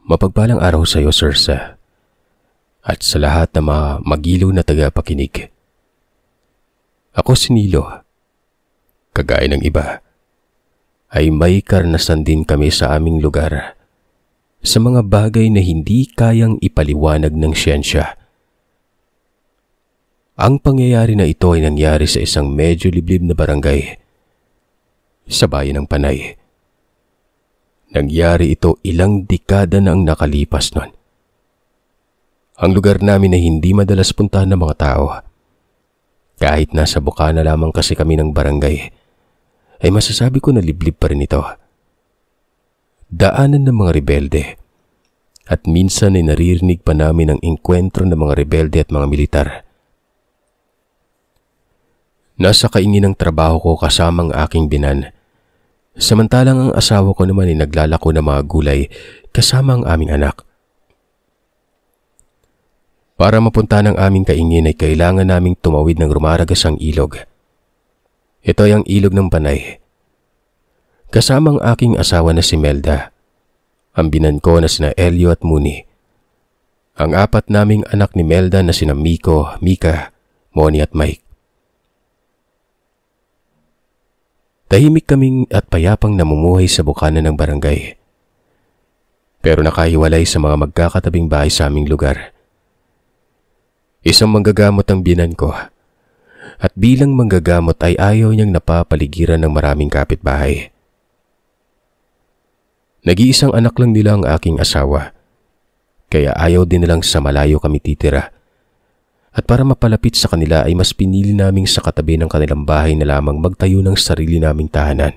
Mapagpalang araw sa iyo, Sirsa, at sa lahat na mga magilaw na tagapakinig. Ako si Nilo. Kagaya ng iba, ay may karanasan din kami sa aming lugar sa mga bagay na hindi kayang ipaliwanag ng siyensya. Ang pangyayari na ito ay nangyari sa isang medyo liblib na barangay sa bayan ng Panay. Nangyari ito ilang dekada na ang nakalipas nun. Ang lugar namin ay hindi madalas puntahan ng mga tao. Kahit nasa bukana lamang kasi kami ng barangay, ay masasabi ko na liblib pa rin ito. Daanan ng mga rebelde, at minsan ay naririnig pa namin ang engkwentro ng mga rebelde at mga militar. Nasa kaingin ng trabaho ko kasama ang aking binan, samantalang ang asawa ko naman ay naglalako ng mga gulay kasama ang aming anak. Para mapunta ng aming kaingin ay kailangan naming tumawid ng rumaragasang ilog. Ito ay ang ilog ng Panay. Kasama ang aking asawa na si Melda, ang binan ko na sina Elio at Muni, ang apat naming anak ni Melda na sina Miko, Mika, Moni at Mike. Tahimik kaming at payapang namumuhay sa bukana ng barangay. Pero nakahiwalay sa mga magkakatabing bahay sa aming lugar. Isang manggagamot ang binan ko, at bilang manggagamot ay ayaw niyang napapaligiran ng maraming kapitbahay. Nag-iisang anak lang nila ang aking asawa, kaya ayaw din nilang sa malayo kami titira. At para mapalapit sa kanila ay mas pinili naming sa katabi ng kanilang bahay na lamang magtayo ng sarili naming tahanan.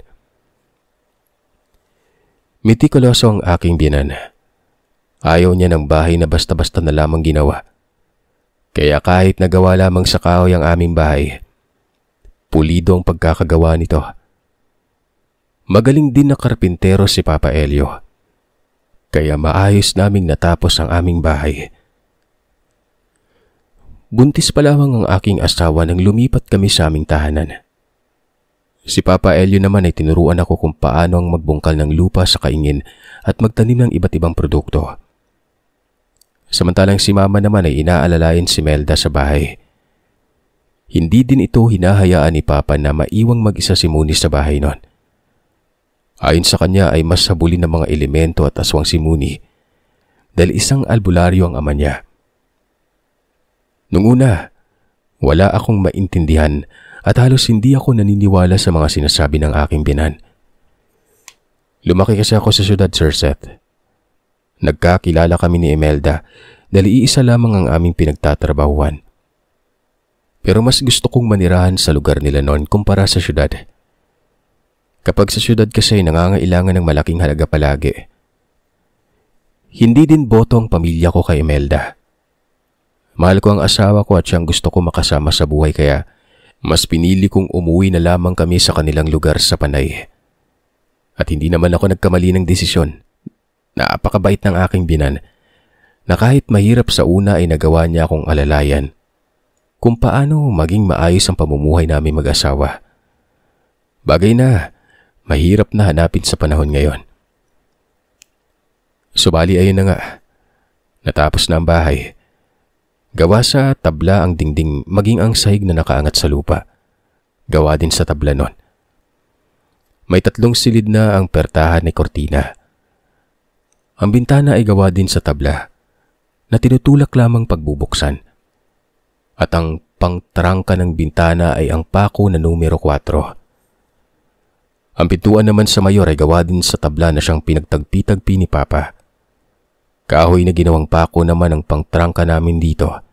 Mitikuloso ang aking binan. Ayaw niya ng bahay na basta-basta na lamang ginawa. Kaya kahit nagawa lamang sa kahoy ang aming bahay, pulido ang pagkakagawa nito. Magaling din na karpintero si Papa Elio, kaya maayos naming natapos ang aming bahay. Buntis pa lamang ang aking asawa nang lumipat kami sa aming tahanan. Si Papa Elio naman ay tinuruan ako kung paano ang magbungkal ng lupa sa kaingin at magtanim ng iba't ibang produkto. Samantalang si Mama naman ay inaalalayan si Melda sa bahay. Hindi din ito hinahayaan ni Papa na maiwang mag-isa si Muni sa bahay nun. Ayon sa kanya ay mas habulin ng mga elemento at aswang si Muni dahil isang albularyo ang ama niya. Nung una, wala akong maintindihan at halos hindi ako naniniwala sa mga sinasabi ng aking binan. Lumaki kasi ako sa syudad, Sir Seth. Nagkakilala kami ni Imelda dahil iisa lamang ang aming pinagtatrabahuan. Pero mas gusto kong manirahan sa lugar nila noon kumpara sa syudad. Kapag sa syudad kasi nangangailangan ng malaking halaga palagi. Hindi din boto ang pamilya ko kay Imelda. Mahal ko ang asawa ko at siyang gusto ko makasama sa buhay kaya mas pinili kong umuwi na lamang kami sa kanilang lugar sa Panay. At hindi naman ako nagkamali ng desisyon. Napakabait ng aking binan na kahit mahirap sa una ay nagawa niya akong alalayan kung paano maging maayos ang pamumuhay namin mag-asawa. Bagay na mahirap na hanapin sa panahon ngayon. Subali ayun na nga, natapos na ang bahay. Gawa sa tabla ang dingding maging ang sahig na nakaangat sa lupa. Gawa din sa tabla nun. May 3 silid na ang pertahan ni kortina. Ang bintana ay gawa din sa tabla na tinutulak lamang pagbubuksan. At ang pangtrangka ng bintana ay ang pako na numero 4. Ang pintuan naman sa mayor ay gawa din sa tabla na siyang pinagtagpi-tagpi ni Papa. Kahoy na ginawang pako naman ang pangtrangka namin dito.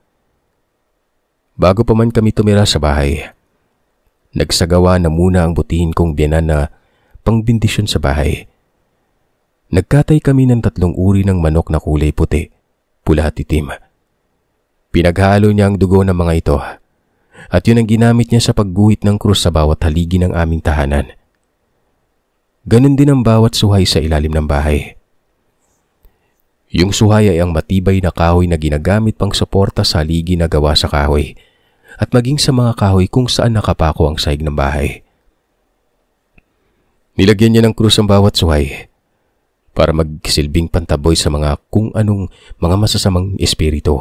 Bago pa man kami tumira sa bahay, nagsagawa na muna ang butihin kong biyanan na pangbindisyon sa bahay. Nagkatay kami ng 3 uri ng manok na kulay puti, pula at itim. Pinaghalo niya ang dugo ng mga ito at yun ang ginamit niya sa pagguhit ng krus sa bawat haligi ng aming tahanan. Ganun din ang bawat suhay sa ilalim ng bahay. Yung suhay ay ang matibay na kahoy na ginagamit pang suporta sa haligi na gawa sa kahoy at maging sa mga kahoy kung saan nakapako ang sahig ng bahay. Nilagyan niya ng krus ang bawat suhay. para magsilbing pantaboy sa mga kung anong mga masasamang espiritu.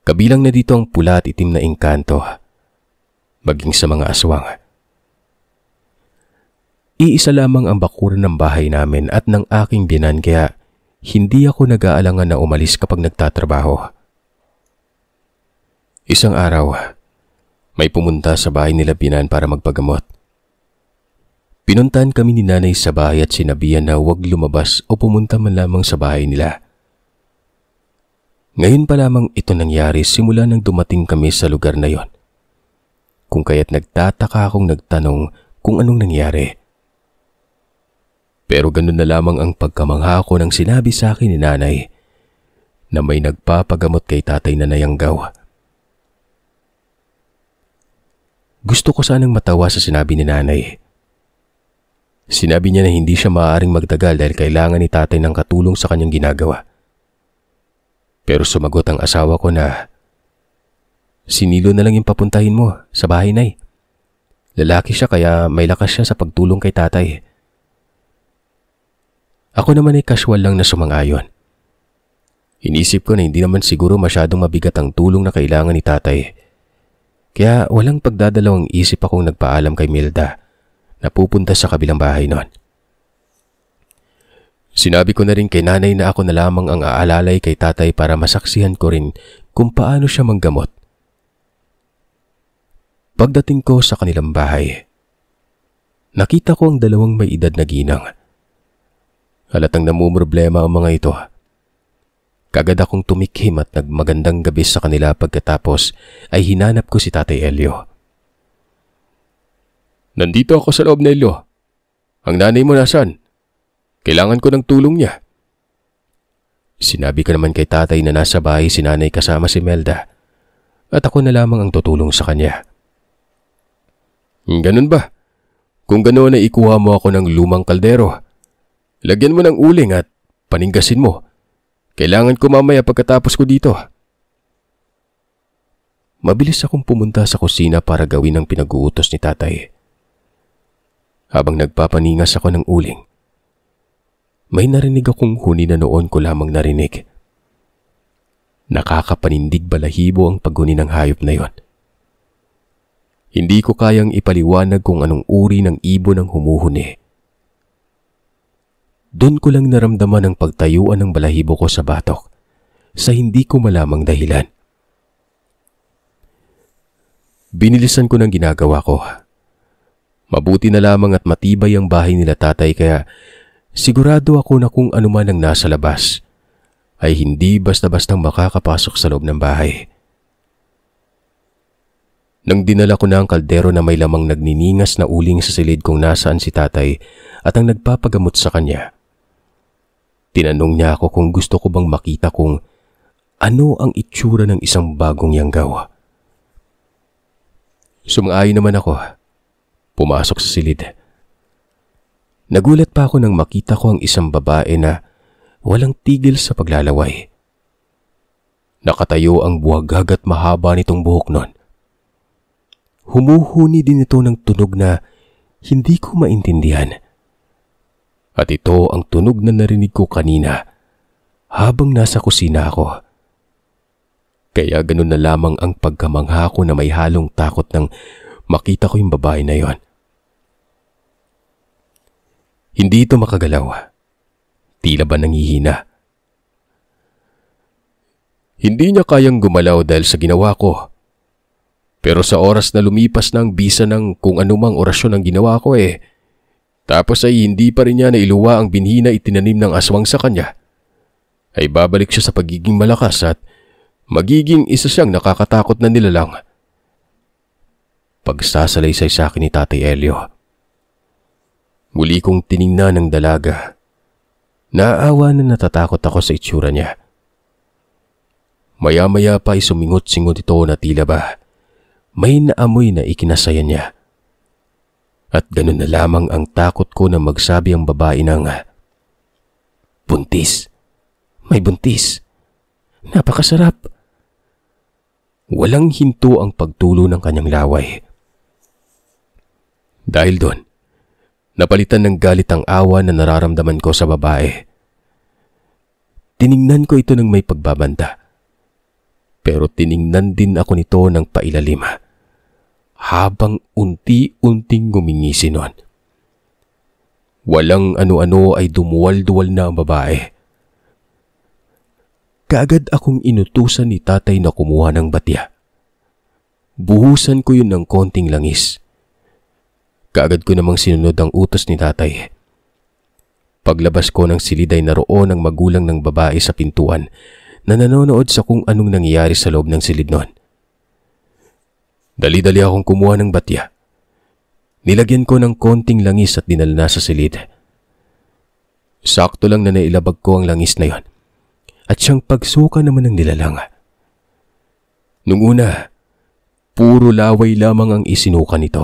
Kabilang na dito ang pula at itim na engkanto, maging sa mga aswang. Iisa lamang ang bakuran ng bahay namin at ng aking binan kaya hindi ako nag-aalangan na umalis kapag nagtatrabaho. Isang araw, may pumunta sa bahay nila binan para magpagamot. Pinuntahan kami ni nanay sa bahay at sinabihan na huwag lumabas o pumunta man lamang sa bahay nila. Ngayon pa lamang ito nangyari simula nang dumating kami sa lugar na yon. Kung kaya't nagtataka akong nagtanong kung anong nangyari. Pero ganun na lamang ang pagkamangha ko nang sinabi sa akin ni nanay na may nagpapagamot kay tatay na nayanggaw. Gusto ko sanang matawa sa sinabi ni nanay. Sinabi niya na hindi siya maaaring magtagal dahil kailangan ni tatay ng katulong sa kanyang ginagawa. Pero sumagot ang asawa ko na, "Sinilo na lang yung papuntahin mo sa bahay, nay. Lalaki siya kaya may lakas siya sa pagtulong kay tatay." Ako naman ay casual lang na sumang-ayon. Inisip ko na hindi naman siguro masyadong mabigat ang tulong na kailangan ni tatay. Kaya walang pagdadalawang isip akong nagpaalam kay Milda na pupunta sa kabilang bahay noon. Sinabi ko na rin kay nanay na ako na lamang ang aalalay kay tatay para masaksihan ko rin kung paano siya manggamot. Pagdating ko sa kanilang bahay, nakita ko ang dalawang may edad na ginang. Halatang namumroblema ang mga ito. Kagad akong tumikhim at nagmagandang gabi sa kanila pagkatapos ay hinanap ko si Tatay Elio. "Nandito ako sa loob, Nelio. Ang nanay mo nasaan? Kailangan ko ng tulong niya." Sinabi ko naman kay tatay na nasa bahay si nanay kasama si Melda at ako na lamang ang tutulong sa kanya. "Ganun ba? Kung ganoon ay ikuha mo ako ng lumang kaldero. Lagyan mo ng uling at paninggasin mo. Kailangan ko mamaya pagkatapos ko dito." Mabilis akong pumunta sa kusina para gawin ang pinag-uutos ni tatay. Habang nagpapaningas ako ng uling, may narinig akong huni na noon ko lamang narinig. Nakakapanindig balahibo ang paghuni ng hayop na yon. Hindi ko kayang ipaliwanag kung anong uri ng ibon ang humuhuni. Doon ko lang naramdaman ang pagtayuan ng balahibo ko sa batok sa hindi ko malamang dahilan. Binilisan ko ng ginagawa ko. Mabuti na lamang at matibay ang bahay nila tatay kaya sigurado ako na kung ano man ang nasa labas ay hindi basta-bastang makakapasok sa loob ng bahay. Nang dinala ko na ang kaldero na may lamang nagniningas na uling sa silid kung nasaan si tatay at ang nagpapagamot sa kanya, tinanong niya ako kung gusto ko bang makita kung ano ang itsura ng isang bagong yanggaw. Sumang-ayon naman ako. Pumasok sa silid. Nagulat pa ako nang makita ko ang isang babae na walang tigil sa paglalaway. Nakatayo ang buwagag at mahaba nitong buhok nun. Humuhuni din ito ng tunog na hindi ko maintindihan. At ito ang tunog na narinig ko kanina habang nasa kusina ako. Kaya ganun na lamang ang pagkamangha ko na may halong takot nang makita ko yung babae na yon. Hindi ito makagalaw. Tila ba nangihina? Hindi niya kayang gumalaw dahil sa ginawa ko. Pero sa oras na lumipas na ang bisa ng kung anumang orasyon ang ginawa ko tapos ay hindi pa rin niya nailuwa ang binhi na itinanim ng aswang sa kanya, ay babalik siya sa pagiging malakas at magiging isa siyang nakakatakot na nilalang. Pagsasalaysay sa akin ni Tatay Elio. Muli kong tiningnan ng dalaga. Naaawa na natatakot ako sa itsura niya. Maya-maya pa ay sumingot-singot ito na tila ba may naamoy na ikinasaya niya. At ganun na lamang ang takot ko na magsabi ang babae ng, "Buntis. May buntis. Napakasarap." Walang hinto ang pagtulo ng kanyang laway. Dahil doon, Napalitan ng galit ang awa na nararamdaman ko sa babae. Tiningnan ko ito ng may pagbabanta. Pero tiningnan din ako nito ng pailalim habang unti-unting ngumingisi nun. Walang ano-ano ay dumuwal-duwal na ang babae. Kaagad akong inutusan ni tatay na kumuha ng batya. Buhusan ko yun ng konting langis. Kaagad ko namang sinunod ang utos ni tatay. Paglabas ko ng silid ay naroon ang magulang ng babae sa pintuan na nanonood sa kung anong nangyayari sa loob ng silid nun. Dali-dali akong kumuha ng batya. Nilagyan ko ng konting langis at dinala na sa silid. Sakto lang na nailabag ko ang langis na yon at siyang pagsuka naman ng nilalang. Nung una, puro laway lamang ang isinuka nito.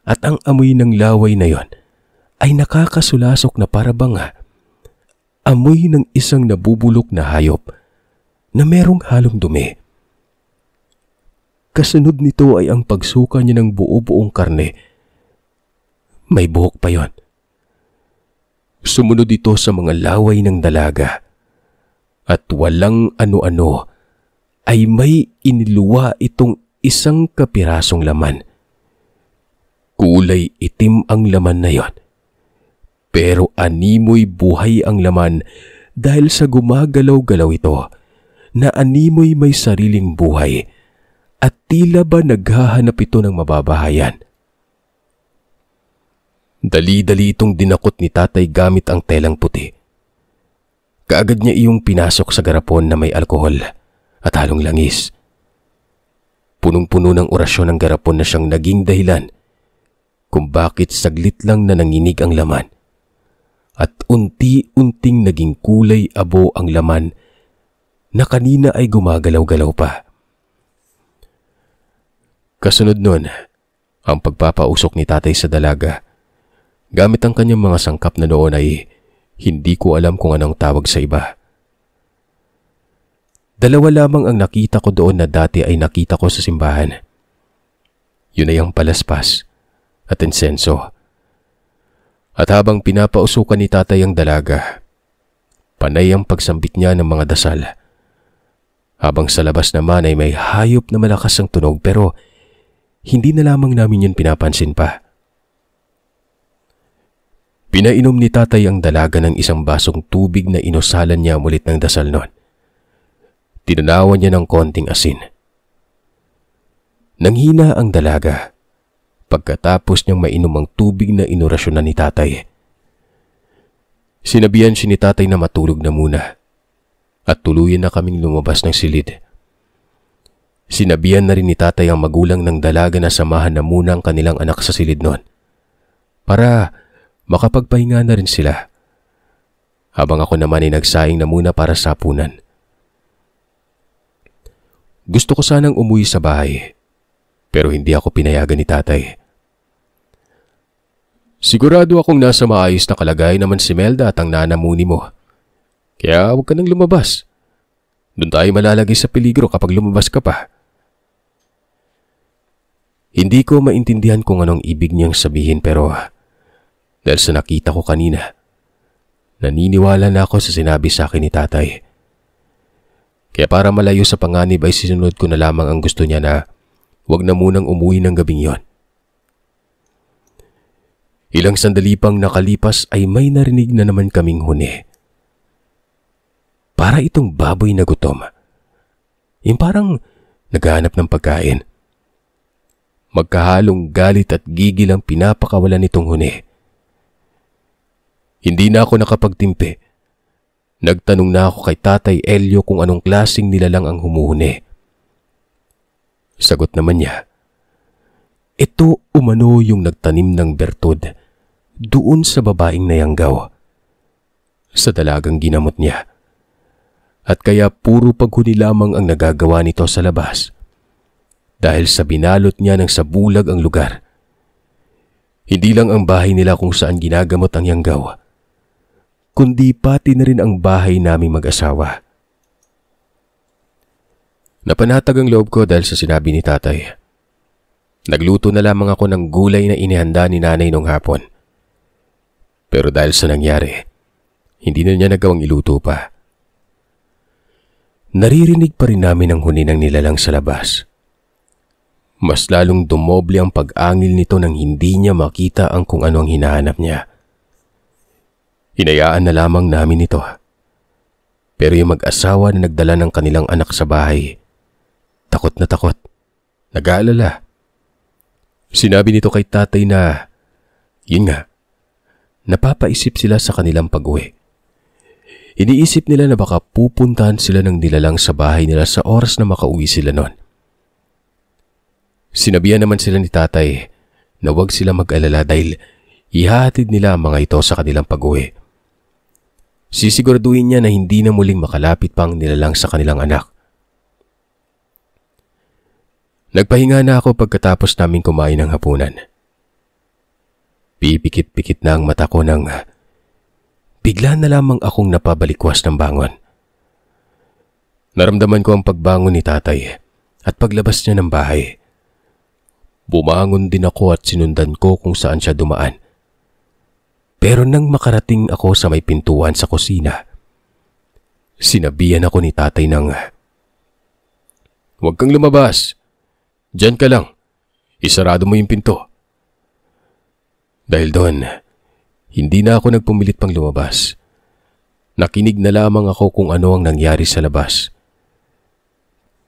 At ang amoy ng laway na yon ay nakakasulasok na parabang amoy ng isang nabubulok na hayop na merong halong dumi. Kasunod nito ay ang pagsuka niya ng buo-buong karne. May buhok pa yon. Sumunod ito sa mga laway ng dalaga. At walang ano-ano ay may iniluwa itong isang kapirasong laman. Kulay itim ang laman na yon. Pero animoy buhay ang laman dahil sa gumagalaw-galaw ito na animoy may sariling buhay at tila ba naghahanap ito ng mababahayan. Dali-dali itong dinakot ni tatay gamit ang telang puti. Kaagad niya iyong pinasok sa garapon na may alkohol at halong langis. Punong-puno ng orasyon ang garapon na siyang naging dahilan kung bakit saglit lang na nanginig ang laman at unti-unting naging kulay abo ang laman na kanina ay gumagalaw-galaw pa. Kasunod nun, ang pagpapausok ni tatay sa dalaga. Gamit ang kanyang mga sangkap na noon ay hindi ko alam kung anong tawag sa iba. Dalawa lamang ang nakita ko doon na dati ay nakita ko sa simbahan. Yun ay ang palaspas at insenso. At habang pinapausukan ni tatay ang dalaga, panay ang pagsambit niya ng mga dasal. Habang sa labas naman ay may hayop na malakas ang tunog pero hindi na lamang namin yun pinapansin pa. Pinainom ni tatay ang dalaga ng isang basong tubig na inusalan niya mulit ng dasal nun. Tinanawan niya ng konting asin. Nanghina ang dalaga pagkatapos niyang mainom ang tubig na inorasyonan ni tatay. Sinabihan siya ni tatay na matulog na muna at tuluyan na kaming lumabas ng silid. Sinabihan na rin ni tatay ang magulang ng dalaga na samahan na muna ang kanilang anak sa silid nun para makapagpahinga na rin sila. Habang ako naman ay nagsaing na muna para sa hapunan. Gusto ko sanang umuwi sa bahay pero hindi ako pinayagan ni tatay. Sigurado akong nasa maayos na kalagayan naman si Melda at ang nanamuni mo. Kaya huwag ka nang lumabas. Doon tayo malalagay sa peligro kapag lumabas ka pa. Hindi ko maintindihan kung anong ibig niyang sabihin pero dahil sa nakita ko kanina, naniniwala na ako sa sinabi sa akin ni tatay. Kaya para malayo sa panganib ay sinunod ko na lamang ang gusto niya na huwag na munang umuwi ng gabing yon. Ilang sandali pang nakalipas ay may narinig na naman kaming huni. Para itong baboy na gutom. Yung parang naghahanap ng pagkain. Magkahalong galit at gigil ang pinapakawalan nitong huni. Hindi na ako nakapagtimpi. Nagtanong na ako kay Tatay Elio kung anong klaseng nilalang ang humuhuni. Sagot naman niya, ito umano yung nagtanim ng bertud doon sa babaeng nayanggaw. Sa dalagang ginamot niya. At kaya puro paghuni lamang ang nagagawa nito sa labas. Dahil sa binalot niya ng sabulag ang lugar. Hindi lang ang bahay nila kung saan ginagamot ang yanggaw, kundi pati na rin ang bahay naming mag-asawa. Napanatag ang loob ko dahil sa sinabi ni tatay. Nagluto na lamang ako ng gulay na inihanda ni nanay nung hapon. Pero dahil sa nangyari, hindi na niya nagawang iluto pa. Naririnig pa rin namin ang huni ng nilalang sa labas. Mas lalong dumoble ang pag-angil nito nang hindi niya makita ang kung ano ang hinahanap niya. Hinayaan na lamang namin ito. Pero yung mag-asawa na nagdala ng kanilang anak sa bahay, takot na takot, nag-aalala. Sinabi nito kay tatay na, yun nga, napapaisip sila sa kanilang pag-uwi. Iniisip nila na baka pupuntahan sila ng nilalang sa bahay nila sa oras na makauwi sila nun. Sinabihan naman sila ni tatay na huwag sila mag-alala dahil ihahatid nila ang mga ito sa kanilang pag-uwi. Sisiguraduhin niya na hindi na muling makalapit pang nilalang sa kanilang anak. Nagpahinga na ako pagkatapos naming kumain ng hapunan. Pipikit-pikit na ang mata ko nang bigla na lamang akong napabalikwas ng bangon. Naramdaman ko ang pagbangon ni tatay at paglabas niya ng bahay. Bumangon din ako at sinundan ko kung saan siya dumaan. Pero nang makarating ako sa may pintuan sa kusina, sinabihan ako ni tatay ng, "Huwag kang lumabas. Diyan ka lang. Isarado mo yung pinto." Dahil doon, hindi na ako nagpumilit pang lumabas. Nakinig na lamang ako kung ano ang nangyari sa labas.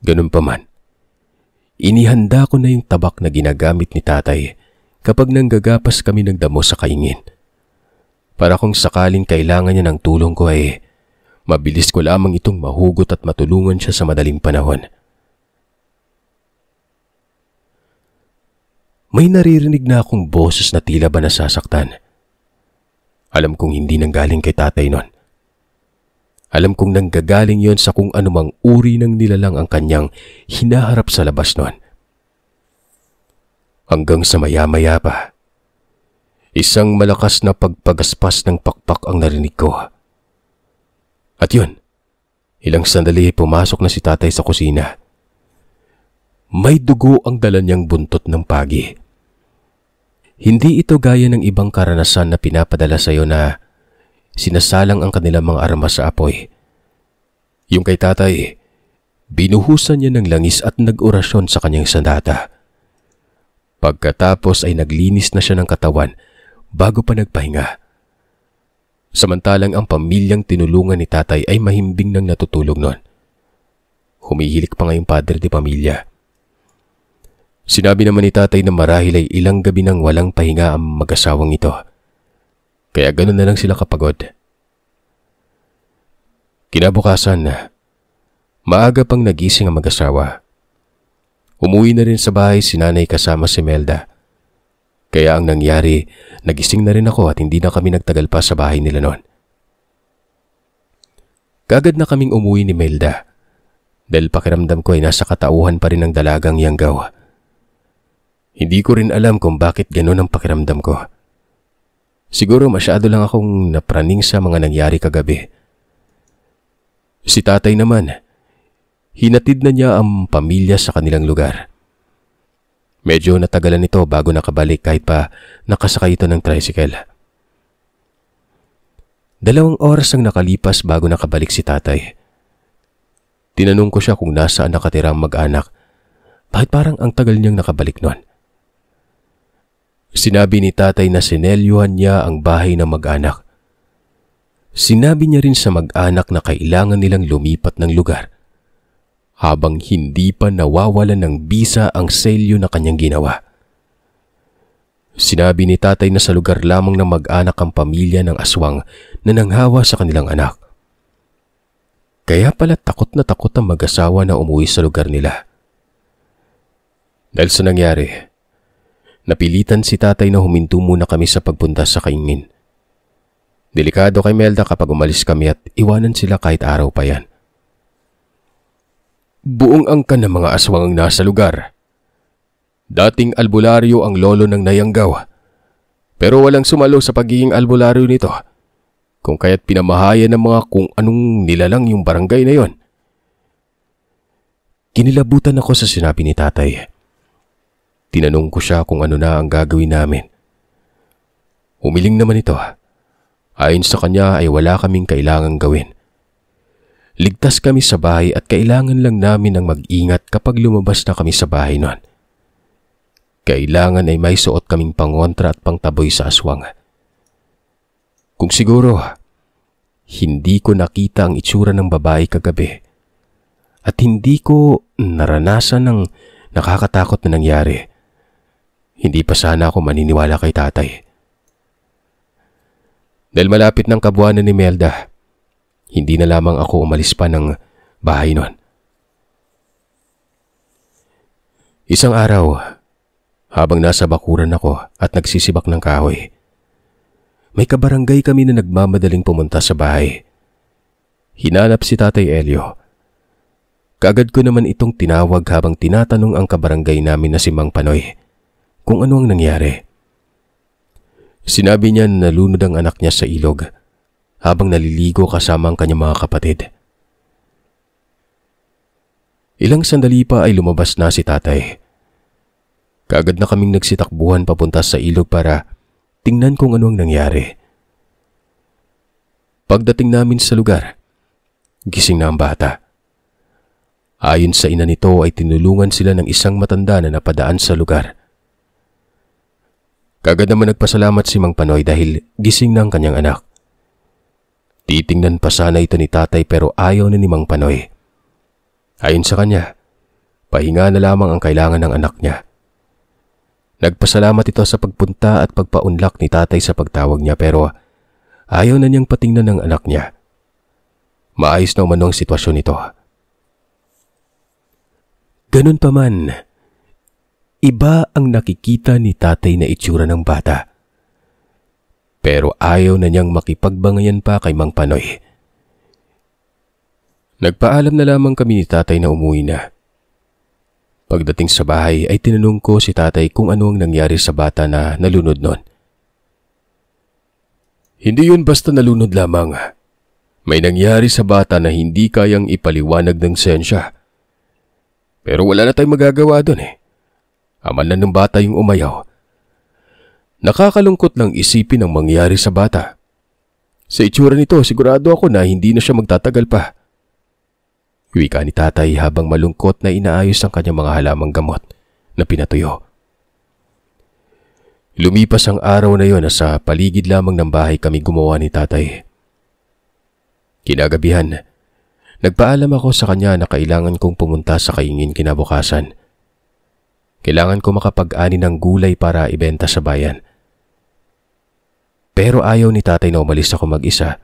Ganun pa man, inihanda ko na yung tabak na ginagamit ni tatay kapag nanggagapas kami ng damo sa kaingin. Para kung sakaling kailangan niya ng tulong ko ay mabilis ko lamang itong mahugot at matulungan siya sa madaling panahon. May naririnig na akong boses na tila ba nasasaktan. Alam kong hindi nanggaling kay tatay nun. Alam kong nanggagaling yon sa kung anumang uri ng nilalang ang kanyang hinaharap sa labas nun. Hanggang sa maya-maya pa, isang malakas na pagpagaspas ng pakpak ang narinig ko. At yun, ilang sandali pumasok na si tatay sa kusina. May dugo ang dala niyang buntot ng pagi. Hindi ito gaya ng ibang karanasan na pinapadala sa iyo na sinasalang ang kanilang mga armas sa apoy. Yung kay tatay, binuhusan niya ng langis at nag-orasyon sa kanyang sandata. Pagkatapos ay naglinis na siya ng katawan bago pa nagpahinga. Samantalang ang pamilyang tinulungan ni tatay ay mahimbing nang natutulog nun. Humihilik pa nga yung padre de pamilya. Sinabi naman ni tatay na marahil ay ilang gabi nang walang pahinga ang mag-asawang ito. Kaya ganoon na lang sila kapagod. Kinabukasan, maaga pang nagising ang mag-asawa. Umuwi na rin sa bahay si nanay kasama si Melda. Kaya ang nangyari, nagising na rin ako at hindi na kami nagtagal pa sa bahay nila noon. Kagad na kaming umuwi ni Melda dahil pakiramdam ko ay nasa katauhan pa rin ng dalagang Yanggaw. Hindi ko rin alam kung bakit gano'n ang pakiramdam ko. Siguro masyado lang akong napraning sa mga nangyari kagabi. Si tatay naman, hinatid na niya ang pamilya sa kanilang lugar. Medyo natagalan ito bago nakabalik kahit pa nakasakay ito ng tricycle. 2 oras ang nakalipas bago nakabalik si tatay. Tinanong ko siya kung nasaan nakatira ang mag-anak. Bakit parang ang tagal niyang nakabalik nun? Sinabi ni tatay na sinelyuhan niya ang bahay ng mag-anak. Sinabi niya rin sa mag-anak na kailangan nilang lumipat ng lugar habang hindi pa nawawalan ng bisa ang selyo na kanyang ginawa. Sinabi ni tatay na sa lugar lamang ng mag-anak ang pamilya ng aswang na nanghawa sa kanilang anak. Kaya pala takot na takot ang mag-asawa na umuwi sa lugar nila. Dahil sa nangyari, napilitan si tatay na huminto muna kami sa pagpunta sa kaingin. Delikado kay Melda kapag umalis kami at iwanan sila kahit araw pa yan. Buong angkan ng mga aswang ang nasa lugar. Dating albularyo ang lolo ng Nayanggaw. Pero walang sumalo sa pagiging albularyo nito. Kung kaya't pinamahayan ng mga kung anong nilalang yung barangay na yon. Kinilabutan ako sa sinabi ni tatay. Tinanong ko siya kung ano na ang gagawin namin. Umiling naman ito Ayon sa kanya ay wala kaming kailangang gawin. Ligtas kami sa bahay at kailangan lang namin ng mag-ingat kapag lumabas na kami sa bahay noon. Kailangan ay may suot kaming pangontra at pangtaboy sa aswang. Kung siguro, hindi ko nakita ang itsura ng babae kagabi at hindi ko naranasan ng nakakatakot na nangyari, hindi pa sana ako maniniwala kay tatay. Dahil malapit ng kabuwanan ni Melda, hindi na lamang ako umalis pa ng bahay noon. Isang araw, habang nasa bakuran ako at nagsisibak ng kahoy, may kabarangay kami na nagmamadaling pumunta sa bahay. Hinanap si Tatay Elio. Kaagad ko naman itong tinawag habang tinatanong ang kabarangay namin na si Mang Panoy kung ano ang nangyari. Sinabi niya na nalunod ang anak niya sa ilog habang naliligo kasama ang kanyang mga kapatid. Ilang sandali pa ay lumabas na si tatay. Kaagad na kaming nagsitakbuhan papunta sa ilog para tingnan kung ano ang nangyari. Pagdating namin sa lugar, gising na ang bata. Ayon sa ina nito ay tinulungan sila ng isang matanda na napadaan sa lugar. Kaagad naman nagpasalamat si Mang Panoy dahil gising na ang kanyang anak. Titingnan pa sana ito ni tatay pero ayaw na ni Mang Panoy. Ayon sa kanya, pahinga na lamang ang kailangan ng anak niya. Nagpasalamat ito sa pagpunta at pagpaunlak ni tatay sa pagtawag niya pero ayaw na niyang patingnan ng anak niya. Maayos na umano ang sitwasyon nito. Ganun pa man, iba ang nakikita ni tatay na itsura ng bata. Pero ayaw na niyang makipagbangayan pa kay Mang Panoy. Nagpaalam na lamang kami ni tatay na umuwi na. Pagdating sa bahay ay tinanong ko si tatay kung ano ang nangyari sa bata na nalunod noon. Hindi yun basta nalunod lamang. May nangyari sa bata na hindi kayang ipaliwanag ng sensya. Pero wala na tayong magagawa doon eh. Aman na ng bata yung umayaw. Nakakalungkot lang isipin ang mangyari sa bata. Sa itsura nito, sigurado ako na hindi na siya magtatagal pa. Wika ni tatay habang malungkot na inaayos ang kanyang mga halamang gamot na pinatuyo. Lumipas ang araw na yon na sa paligid lamang ng bahay kami gumawa ni tatay. Kinagabihan, nagpaalam ako sa kanya na kailangan kong pumunta sa kaingin kinabukasan. Kailangan ko makapag-ani ng gulay para ibenta sa bayan. Pero ayaw ni tatay na umalis ako mag-isa.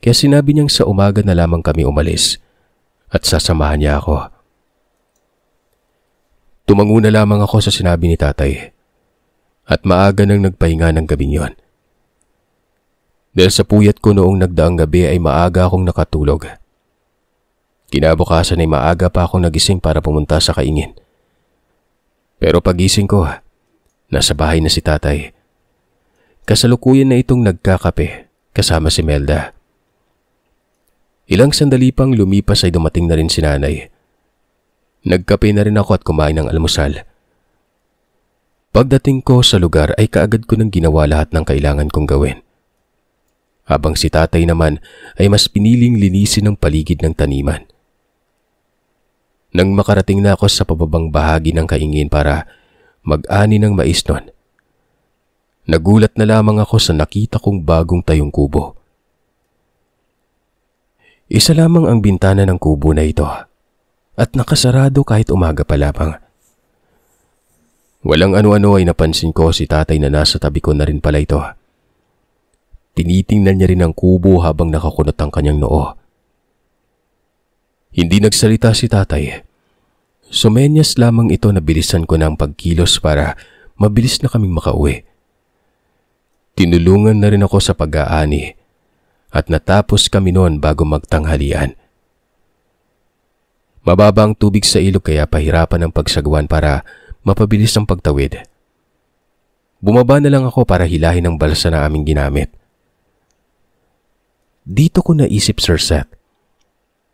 Kaya sinabi niyang sa umaga na lamang kami umalis at sasamahan niya ako. Tumango na lamang ako sa sinabi ni tatay at maaga nang nagpahinga ng gabing yon. Dahil sa puyat ko noong nagdaang gabi ay maaga akong nakatulog. Kinabukasan ay maaga pa akong nagising para pumunta sa kaingin. Pero pagising ko, nasa bahay na si tatay. Kasalukuyan na itong nagkakape kasama si Melda. Ilang sandali pang lumipas ay dumating na rin si nanay. Nagkape na rin ako at kumain ng almusal. Pagdating ko sa lugar ay kaagad ko nang ginawa lahat ng kailangan kong gawin. Habang si tatay naman ay mas piniling linisin ang paligid ng taniman. Nang makarating na ako sa pababang bahagi ng kaingin para mag-ani ng mais nun, nagulat na lamang ako sa nakita kong bagong tayong kubo. Isa lamang ang bintana ng kubo na ito at nakasarado kahit umaga pa lamang. Walang ano-ano ay napansin ko si tatay na nasa tabi ko na rin pala ito. Tinitingnan niya rin ang kubo habang nakakunot ang kanyang noo. Hindi nagsalita si tatay. Sumenyas lamang ito na bilisan ko na ang pagkilos para mabilis na kaming makauwi. Tinulungan na rin ako sa pag-aani at natapos kami noon bago magtanghalian. Mababa ang tubig sa ilog kaya pahirapan ang pagsagawan para mapabilis ang pagtawid. Bumaba na lang ako para hilahin ang balsa na aming ginamit. Dito ko naisip, Sir Seth,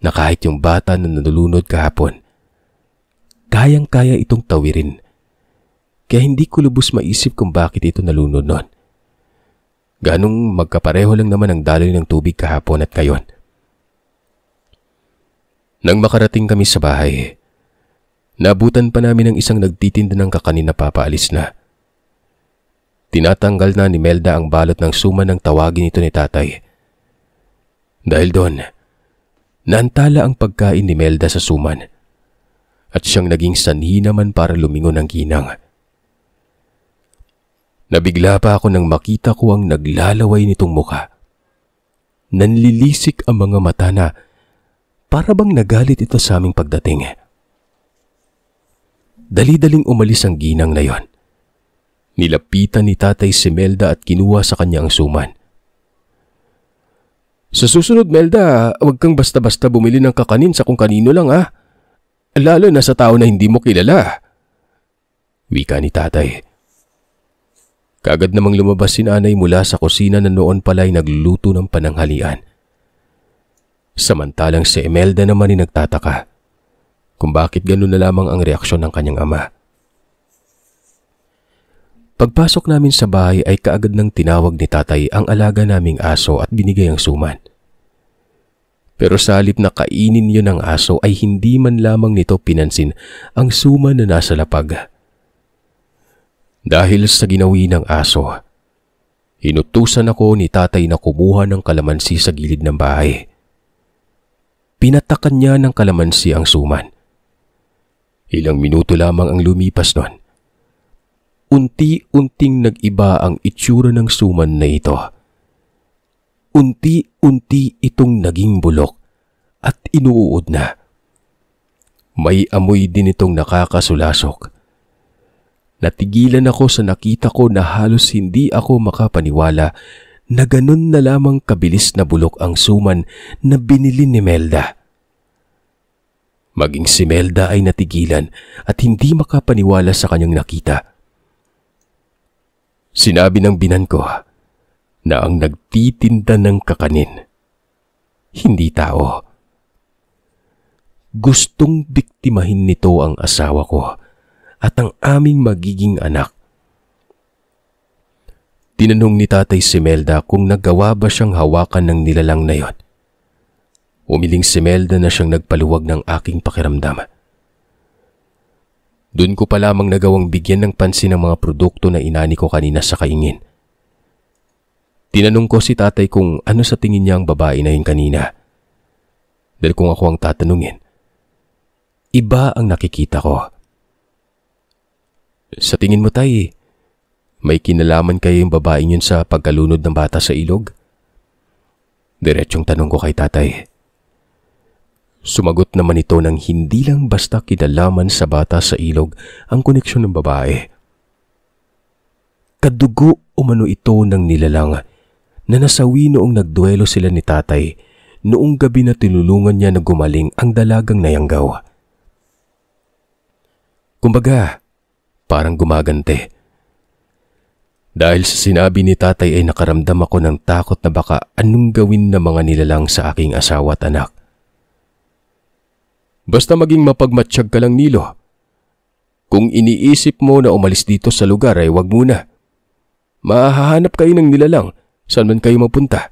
na kahit yung bata na nalulunod kahapon, kayang-kaya itong tawirin. Kaya hindi ko lubos maisip kung bakit ito nalunod noon. Ganong magkapareho lang naman ang daloy ng tubig kahapon at ngayon. Nang makarating kami sa bahay, naabutan pa namin ang isang nagtitinda ng kakanin na papaalis na. Tinatanggal na ni Melda ang balot ng suman ng tawagin ito ni tatay. Dahil doon, naantala ang pagkain ni Melda sa suman at siyang naging sanhi naman para lumingon ng ginang. Nabigla pa ako nang makita ko ang naglalaway nitong mukha. Nanlilisik ang mga mata na para bang nagalit ito sa aming pagdating. Dali-daling umalis ang ginang na yon. Nilapitan ni tatay si Melda at kinuha sa kanya ang suman. Sa susunod, Melda, huwag kang basta-basta bumili ng kakanin sa kung kanino lang ha. Lalo na sa tao na hindi mo kilala. Wika ni tatay. Kaagad namang lumabas si nanay mula sa kusina na noon pala'y nagluluto ng pananghalian. Samantalang si Imelda naman ay nagtataka kung bakit ganun na lamang ang reaksyon ng kanyang ama. Pagpasok namin sa bahay ay kaagad nang tinawag ni tatay ang alaga naming aso at binigay ang suman. Pero sa halip na kainin yun ng aso ay hindi man lamang nito pinansin ang suman na nasa lapag. Dahil sa ginawi ng aso, inutusan ako ni tatay na kumuha ng kalamansi sa gilid ng bahay. Pinatakan niya ng kalamansi ang suman. Ilang minuto lamang ang lumipas nun. Unti-unting nag-iba ang itsura ng suman na ito. Unti-unti itong naging bulok at inuud na. May amoy din itong nakakasulasok. Natigilan ako sa nakita ko na halos hindi ako makapaniwala na ganun na lamang kabilis na bulok ang suman na binili ni Melda. Maging si Melda ay natigilan at hindi makapaniwala sa kanyang nakita. Sinabi ng binan ko na ang nagtitinda ng kakanin, hindi tao. Gustong biktimahin nito ang asawa ko at ang aming magiging anak. Tinanong ni tatay si Melda kung nagawa ba siyang hawakan ng nilalang na yon. Umiling si Melda na siyang nagpaluwag ng aking pakiramdam. Doon ko pa lamang nagawang bigyan ng pansin ang mga produkto na inani ko kanina sa kaingin. Tinanong ko si tatay kung ano sa tingin niya ang babae na yun kanina. Dahil kung ako ang tatanungin, iba ang nakikita ko. Sa tingin mo tay, may kinalaman kayo yung babaeng yun sa pagkalunod ng bata sa ilog? Diretsong tanong ko kay tatay. Sumagot naman ito nang hindi lang basta kinalaman sa bata sa ilog ang koneksyon ng babae. Kadugo umano ito ng nilalang na nasawi noong nagduelo sila ni tatay noong gabi na tinulungan niya na gumaling ang dalagang nayanggaw. Kumbaga, parang gumagante. Dahil sa sinabi ni tatay ay nakaramdam ako ng takot na baka anong gawin ng mga nilalang sa aking asawa at anak. Basta maging mapagmatsyag ka lang, Nilo. Kung iniisip mo na umalis dito sa lugar ay wag muna. Mahahanap kayo ng nilalang saan man kayo mapunta.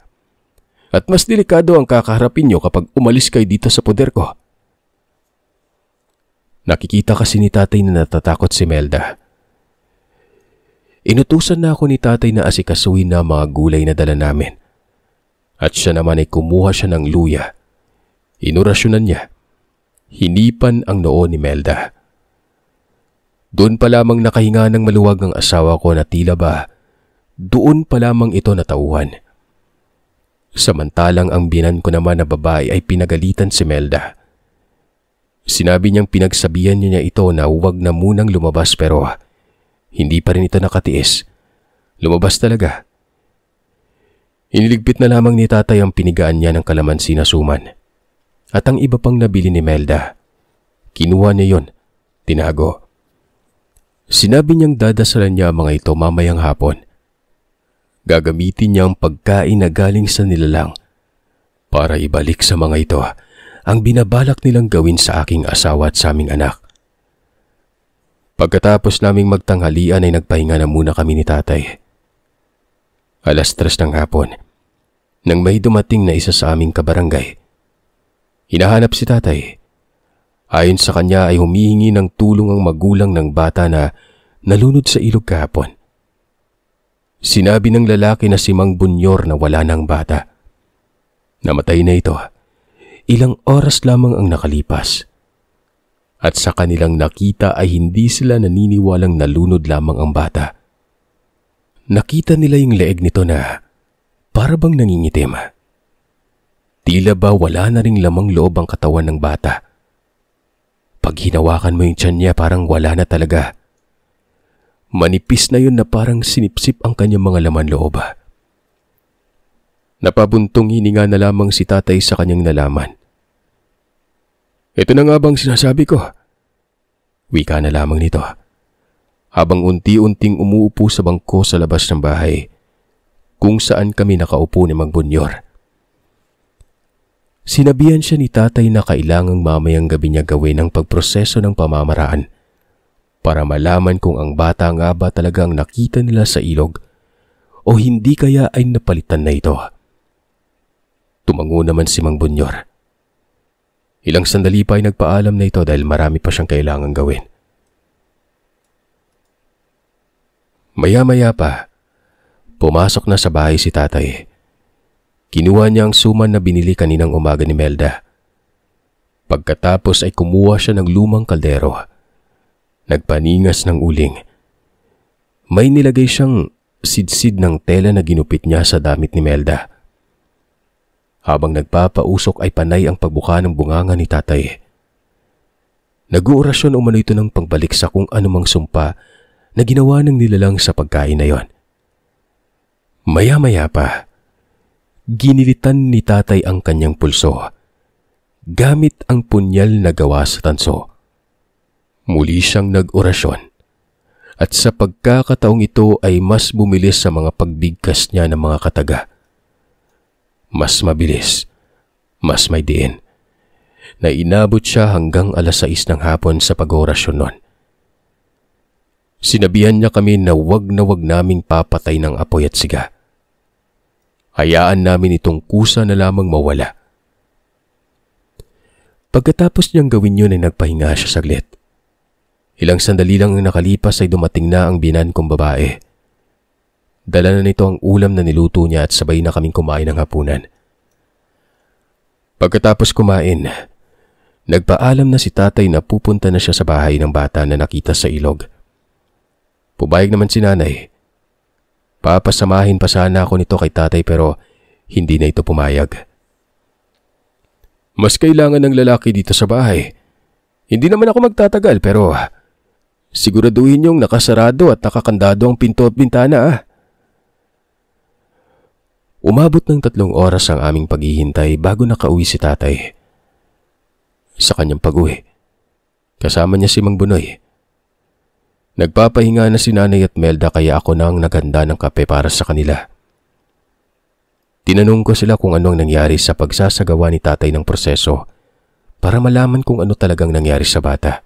At mas delikado ang kakaharapin nyo kapag umalis kayo dito sa poder ko. Nakikita kasi ni tatay na natatakot si Melda. Inutusan na ako ni tatay na asikasuhin na mga gulay na dala namin. At siya naman ay kumuha siya ng luya. Inurasyonan niya. Hinipan ang noo ni Melda. Doon pa lamang nakahinga ng maluwag ang asawa ko na tila ba doon pa lamang ito natauhan. Samantalang ang binan ko naman na babae ay pinagalitan si Melda. Sinabi niyang pinagsabihan niya ito na huwag na munang lumabas pero hindi pa rin ito nakatiis. Lumabas talaga. Iniligpit na lamang ni tatay ang pinigaan niya ng kalamansi na suman. At ang iba pang nabili ni Melda, kinuha niya yon, tinago. Sinabi niyang dadasalan niya ang mga ito mamayang hapon. Gagamitin niya ang pagkain na galing sa nilalang para ibalik sa mga ito ang binabalak nilang gawin sa aking asawa at sa aming anak. Pagkatapos naming magtanghalian ay nagpahinga na muna kami ni tatay. 3:00 ng hapon, nang may dumating na isa sa aming kabarangay. Hinahanap si tatay. Ayon sa kanya ay humihingi ng tulong ang magulang ng bata na nalunod sa ilog kahapon. Sinabi ng lalaki na si Mang Bunyor na wala ng bata. Namatay na ito. Ilang oras lamang ang nakalipas. At sa kanilang nakita ay hindi sila naniniwalang nalunod lamang ang bata. Nakita nila yung leeg nito na para bang nangingitim. Tila ba wala na ring lamang loob ang katawan ng bata. Pag hinawakan mo yung tiyan niya parang wala na talaga. Manipis na yun na parang sinipsip ang kanyang mga laman loob. Napabuntong hininga na lamang si tatay sa kanyang nalaman. Ito na nga bang sinasabi ko? Wika na lamang nito. Habang unti-unting umuupo sa bangko sa labas ng bahay, kung saan kami nakaupo ni Mang Bunyor. Sinabihan siya ni tatay na kailangang mamayang gabi niya gawin ang pagproseso ng pamamaraan para malaman kung ang bata nga ba talagang nakita nila sa ilog o hindi kaya ay napalitan na ito. Tumango naman si Mang Bunyor. Ilang sandali pa ay nagpaalam na ito dahil marami pa siyang kailangang gawin. Maya-maya pa, pumasok na sa bahay si tatay. Kinuha niya ang suman na binili kaninang umaga ni Melda. Pagkatapos ay kumuha siya ng lumang kaldero. Nagpaningas ng uling. May nilagay siyang sidsid ng tela na ginupit niya sa damit ni Melda. Habang nagpapausok ay panay ang pagbuka ng bunganga ni tatay. Nag-uorasyon umano ito ng pagbalik sa kung anumang sumpa na ginawa ng nilalang sa pagkain na yon. Maya-maya pa, ginilitan ni tatay ang kanyang pulso gamit ang punyal na gawa sa tanso. Muli siyang nag-orasyon at sa pagkakataong ito ay mas bumilis sa mga pagbigkas niya ng mga kataga. Mas mabilis, mas may diin, na inabot siya hanggang 6:00 ng hapon sa pag-orasyon nun. Sinabihan niya kami na wag naming papatay ng apoy at siga. Hayaan namin itong kusa na lamang mawala. Pagkatapos niyang gawin yun ay nagpahinga siya saglit. Ilang sandali lang ang nakalipas ay dumating na ang binan kong babae. Dala na nito ang ulam na niluto niya at sabay na kaming kumain ng hapunan. Pagkatapos kumain, nagpaalam na si tatay na pupunta na siya sa bahay ng bata na nakita sa ilog. Pubayag naman si nanay. Papasamahin pa sana ako nito kay tatay pero hindi na ito pumayag. Mas kailangan ng lalaki dito sa bahay. Hindi naman ako magtatagal pero siguraduhin niyong nakasarado at nakakandado ang pinto at bintana. Umabot ng 3 oras ang aming paghihintay bago nakauwi si tatay. Sa kanyang pag-uwi, kasama niya si Mang Bunoy. Nagpapahinga na si Nanay at Melda kaya ako nang naghanda ng kape para sa kanila. Tinanong ko sila kung anong nangyari sa pagsasagawa ni tatay ng proseso para malaman kung ano talagang nangyari sa bata.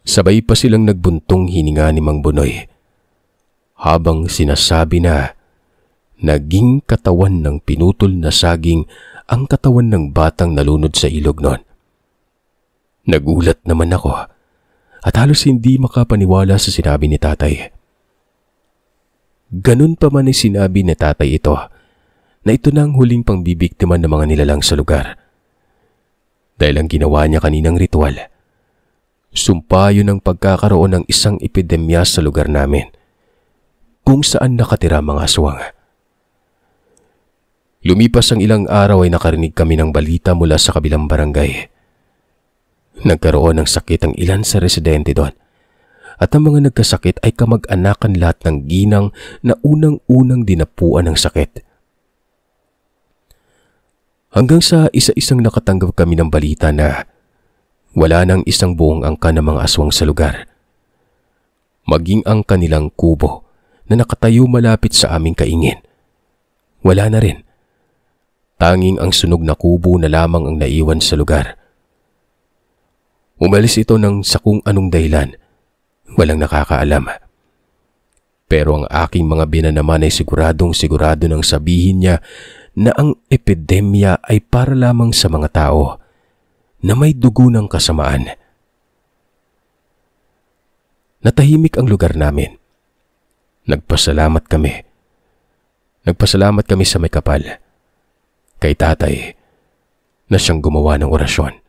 Sabay pa silang nagbuntong hininga ni Mang Bunoy habang sinasabi na naging katawan ng pinutol na saging ang katawan ng batang nalunod sa ilog noon. Nagulat naman ako at halos hindi makapaniwala sa sinabi ni tatay. Ganun pa man ay sinabi ni tatay ito na ito na ang huling pangbibiktima ng mga nilalang sa lugar. Dahil ang ginawa niya kaninang ritual, sumpa yun ang pagkakaroon ng isang epidemya sa lugar namin kung saan nakatira mga aswang. Lumipas ang ilang araw ay nakarinig kami ng balita mula sa kabilang barangay. Nagkaroon ng sakit ang ilan sa residente doon at ang mga nagkasakit ay kamag-anakan lahat ng ginang na unang-unang dinapuan ng sakit. Hanggang sa isa-isang nakatanggap kami ng balita na wala nang isang buong angka ng mga aswang sa lugar. Maging ang kanilang kubo na nakatayo malapit sa aming kaingin. Wala na rin. Tanging ang sunog na kubo na lamang ang naiwan sa lugar. Umalis ito ng sa kung anong dahilan. Walang nakakaalam. Pero ang aking mga binan naman ay siguradong sigurado nang sabihin niya na ang epidemya ay para lamang sa mga tao na may dugo ng kasamaan. Natahimik ang lugar namin. Nagpasalamat kami. Nagpasalamat kami sa may kapal, kay tatay, na siyang gumawa ng orasyon.